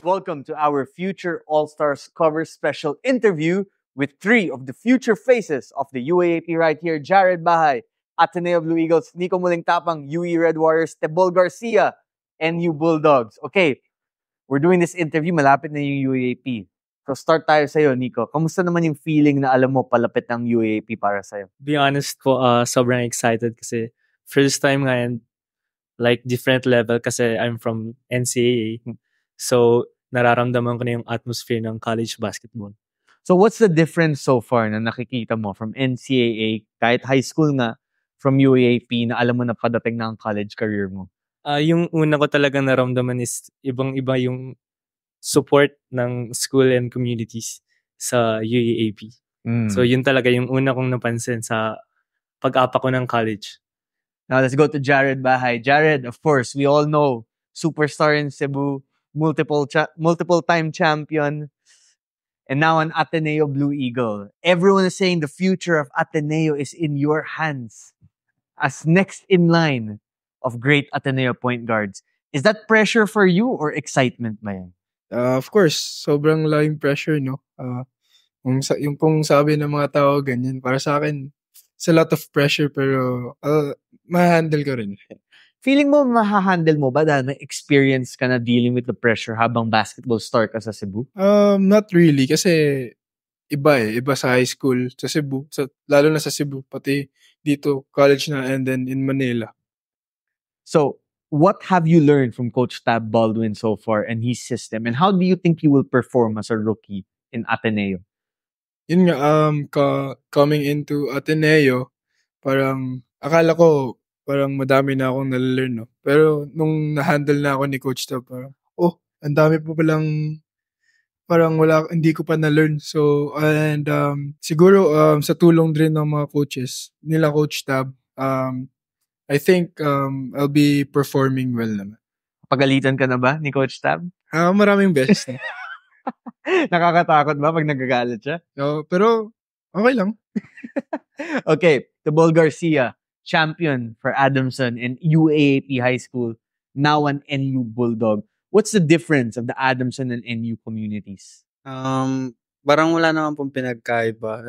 welcome to our Future All-Stars cover special interview with three of the future faces of the UAAP right here. Jared Bahay, Ateneo Blue Eagles, Nico Mulingtapang, UE Red Warriors, Tebol Garcia, NU Bulldogs. Okay, we're doing this interview, malapit na yung UAAP. So start tayo sa'yo, Nico. Kamusta naman yung feeling na alam mo palapit ng UAAP para sa'yo? Be honest po, sobrang excited kasi first time ngayon, like different level kasi I'm from NCAA. So nararamdaman ko na yung atmosphere ng college basketball. So what's the difference so far na nakikita mo from NCAA, kahit high school nga, from UAAP na alam mo na padating na ang college career mo? Yung una ko talagang naramdaman is ibang-iba yung support ng school and communities sa UAAP. So yun talaga yung una kong napansin sa pag-apa ko ng college. Now let's go to Jared Bahay. Jared, of course, we all know, superstar in Cebu, multiple-time champion, and now an Ateneo Blue Eagle. Everyone is saying the future of Ateneo is in your hands as next in line of great Ateneo point guards. Is that pressure for you or excitement ba yan? Of course, sobrang laking pressure, no? Yung pong sabi ng mga tao, ganyan. Para sa akin, it's a lot of pressure, pero ma-handle ko rin. Feeling mo, mahahandle mo ba dahil may experience ka na dealing with the pressure habang basketball star ka sa Cebu? Not really, kasi iba sa high school, sa Cebu, lalo na sa Cebu, pati dito, college na, and then in Manila. So, what have you learned from Coach Tab Baldwin so far and his system? And how do you think you will perform as a rookie in Ateneo? Yun nga, coming into Ateneo, parang akala ko parang madami na akong nalalearn, no? Pero nung na-handle na ako ni Coach Tab, parang, ang dami pa palang parang hindi ko pa na-learn. So, and siguro sa tulong din ng mga coaches, nila Coach Tab, I think I'll be performing well naman. Pagalitan ka na ba ni Coach Tab? Maraming beses. Nakakatakot ba pag nagagalit siya? Pero okay lang. Okay, Tebol Garcia, champion for Adamson and UAAP High School, now an NU Bulldog. What's the difference of the Adamson and NU communities? Parang wala naman pong pinagkaiba.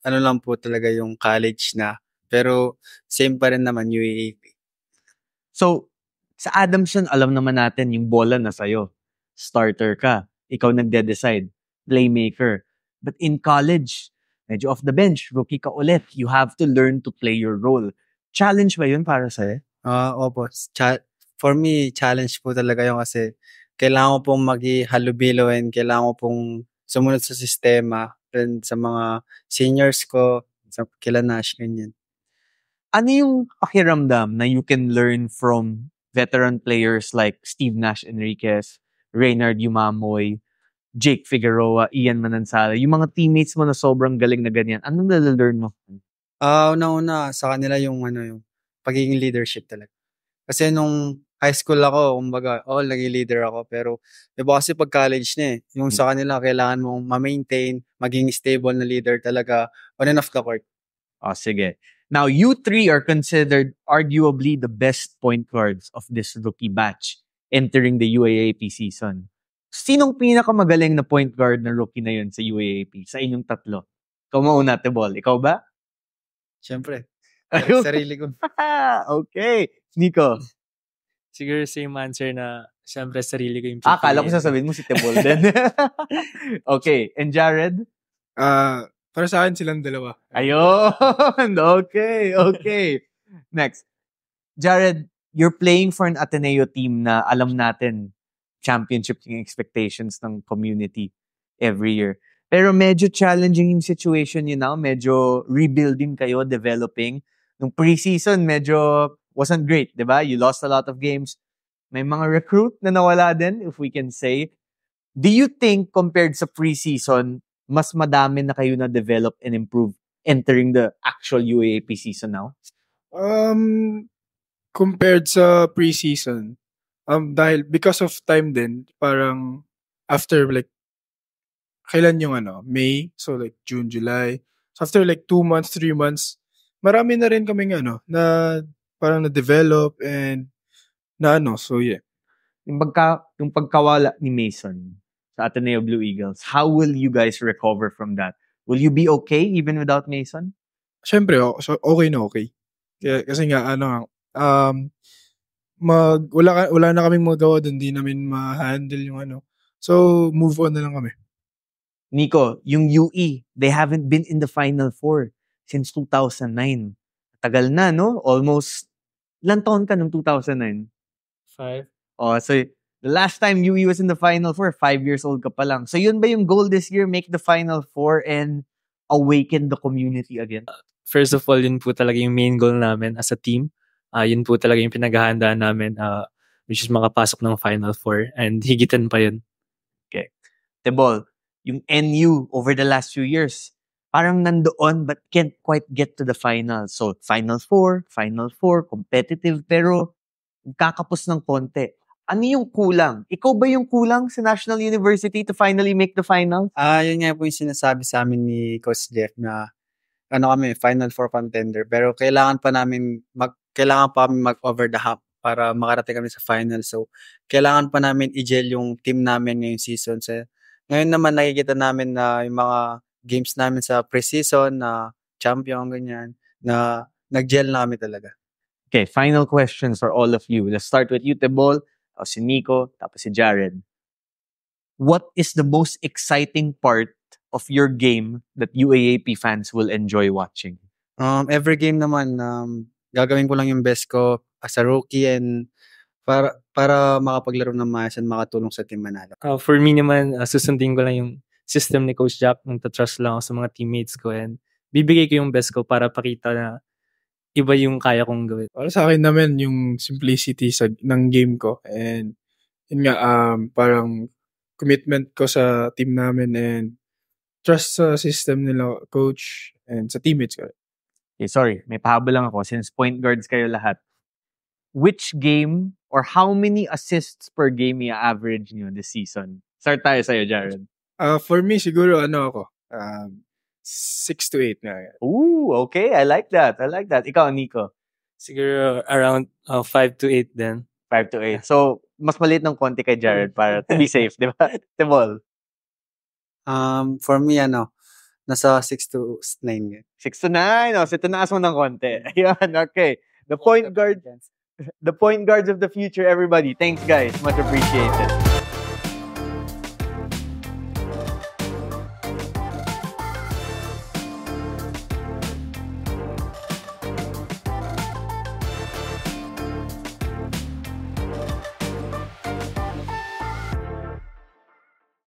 Ano lang po talaga yung college na. Pero same pa rin naman UAAP. So, sa Adamson, alam naman natin yung bola na sa'yo. Starter ka. Ikaw nagde-decide. Playmaker. But in college, medyo off the bench, rookie ka ulit. You have to learn to play your role. Challenge ba yun para sa'yo? Opo. For me, challenge po talaga yun kasi kailangan ko pong maghihalubilo and kailangan ko pong sumunod sa sistema and sa mga seniors ko, sa kila Nash, ganyan. Ano yung pakiramdam na you can learn from veteran players like Steve Nash Enriquez, Reynard Yumamoy, Jake Figueroa, Ian Manansala, yung mga teammates mo na sobrang galing na ganyan? Anong nalalearn mo? Una-una sa kanila yung pagiging leadership talaga. Kasi nung high school ako, kumbaga, naging leader ako. Pero iba kasi pag college na yung sa kanila, kailangan mong ma-maintain, maging stable na leader talaga on and off the court. Sige. Now, you three are considered arguably the best point guards of this rookie batch entering the UAAP season. Sinong pinakamagaling na point guard na rookie na yun sa UAAP? Sa inyong tatlo? Ikaw mauna, Tebol. Ikaw ba? Siyempre. Ayun. Sarili ko. Okay. Nico? Siguro same answer na siyempre sarili ko yung Akala ko sasabihin mo si Tebol din. Okay. And Jared? Para sa akin silang dalawa. Ayun! Okay. Next. Jared, you're playing for an Ateneo team na alam natin championship yung expectations ng community every year. Pero medyo challenging yung situation yun now. Medyo rebuilding kayo, developing. Nung preseason, medyo wasn't great, di ba? You lost a lot of games. May mga recruit na nawala din, if we can say. Do you think compared sa preseason, mas madami na kayo na develop and improve entering the actual UAAP season now? Compared sa preseason, dahil because of time din, parang after like kailan yung May, so like June, July. So after like 2 months, 3 months, marami na rin kaming na parang na-develop and na so yeah. yung pagkawala ni Mason sa Ateneo Blue Eagles, how will you guys recover from that? Will you be okay even without Mason? Siyempre, okay na okay. Kasi nga, wala na kaming magawa doon, di namin ma-handle yung So, move on na lang kami. Nico, yung UE, they haven't been in the Final Four since 2009. Tagal na, no? Almost, ilang taon ka nung 2009? 5. Oh, so the last time UE was in the Final Four, 5 years old ka pa lang. So yun ba yung goal this year? Make the Final Four and awaken the community again? First of all, yun po talaga yung main goal namin as a team. Yun po talaga yung pinaghahandaan namin, which is makapasok ng Final Four. And higitan pa yun. Okay. Tebol, yung NU over the last few years, parang nandoon but can't quite get to the final. So, Final Four, competitive, pero kakapos ng konti. Ano yung kulang? Ikaw ba yung kulang sa National University to finally make the final? Yun nga po yung sinasabi sa amin ni Coach Jeff na kami, Final Four contender. Pero kailangan pa kami mag-over the hump para makarating kami sa final. So, kailangan pa namin i-gel yung team namin ngayong season. So, ngayon naman nakikita namin na yung mga games namin sa preseason na champion, ganyan, na nag-gel na kami talaga. Okay, final questions for all of you. Let's start with you, Tebol, tapos si Nico, tapos si Jared. What is the most exciting part of your game that UAAP fans will enjoy watching? Every game naman, gagawin ko lang yung best ko as a rookie and para makapaglaro ng maayos and makatulong sa team manalo. For me naman, susundin ko lang yung system ni Coach Jack. Nagtatrust lang ako sa mga teammates ko and bibigay ko yung best ko para pakita na iba yung kaya kong gawin. Para sa akin naman, yung simplicity ng game ko. And yun nga, parang commitment ko sa team namin and trust sa system nila, coach, and sa teammates ko. Okay, sorry, may pahabol lang ako. Since point guards kayo lahat, which game or how many assists per game i-average nyo this season? Start tayo sa'yo, Jared. For me, siguro, 6 to 8 na. Ooh, okay. I like that. Ikaw, Nico? Siguro around 5 to 8 din. 5 to 8. So, mas maliit ng konti kay Jared para to be safe, di ba? Tebol? For me, nasa 6 to 9. 6 to 9. So, tinaas mo ng konti. Ayan, okay. The point guards of the future, everybody. Thanks, guys. Much appreciated.